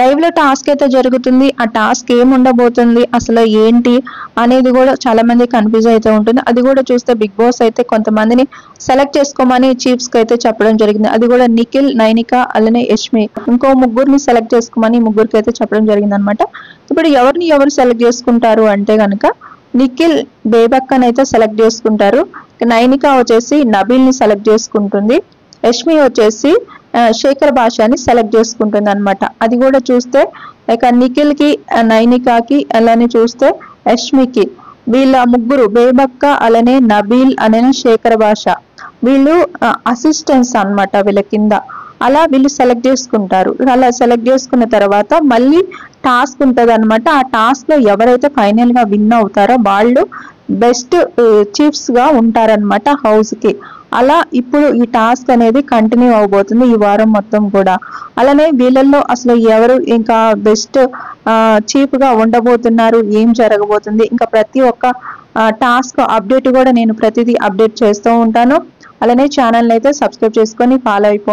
Live లో task అయితే జరుగుతుంది. ఆ టాస్క్ ఏం ఉండబోతుంది, అసలు ఏంటి అనేది కూడా చాలా మంది కన్ఫ్యూజ్ అయితే ఉంటుంది. అది కూడా చూస్తే బిగ్ బాస్ అయితే కొంతమందిని సెలెక్ట్ చేసుకోమని చీఫ్స్ కి అయితే చెప్పడం జరిగింది. అది కూడా నిఖిల్, నైనిక, అలానే యష్మి, ఇంకో ముగ్గురిని సెలెక్ట్ చేసుకోమని ముగ్గురికి అయితే చెప్పడం జరిగింది అనమాట. ఇప్పుడు ఎవరిని ఎవరు సెలెక్ట్ చేసుకుంటారు అంటే గనక నిఖిల్ బేబక్కని అయితే సెలెక్ట్ చేసుకుంటారు. నైనిక వచ్చేసి నబీల్ ని సెలెక్ట్ చేసుకుంటుంది. యష్మి వచ్చేసి శేఖర్ భాషని సెలెక్ట్ చేసుకుంటుంది అనమాట. అది కూడా చూస్తే ఇక నిఖిల్ కి, నైనికాకి, అలానే చూస్తే యష్మికి, వీళ్ళ ముగ్గురు బేబక్క, అలానే నబీల్, అలానే శేఖర్ భాష, వీళ్ళు అసిస్టెంట్స్ అన్నమాట వీళ్ళ కింద. అలా వీళ్ళు సెలెక్ట్ చేసుకుంటారు. అలా సెలెక్ట్ చేసుకున్న తర్వాత మళ్ళీ టాస్క్ ఉంటుంది అనమాట. ఆ టాస్క్ లో ఎవరైతే ఫైనల్ గా విన్ అవుతారో వాళ్ళు బెస్ట్ చీఫ్స్ గా ఉంటారనమాట హౌస్ కి. అలా ఇప్పుడు ఈ టాస్క్ అనేది కంటిన్యూ అవబోతుంది ఈ వారం మొత్తం కూడా. అలానే వీళ్ళల్లో అసలు ఎవరు ఇంకా బెస్ట్ చీఫ్ గా ఉండబోతున్నారు, ఏం జరగబోతుంది, ఇంకా ప్రతి ఒక్క టాస్క్ అప్డేట్ కూడా నేను ప్రతిదీ అప్డేట్ చేస్తూ ఉంటాను. అలానే ఛానల్ అయితే సబ్స్క్రైబ్ చేసుకొని ఫాలో అయిపోండి.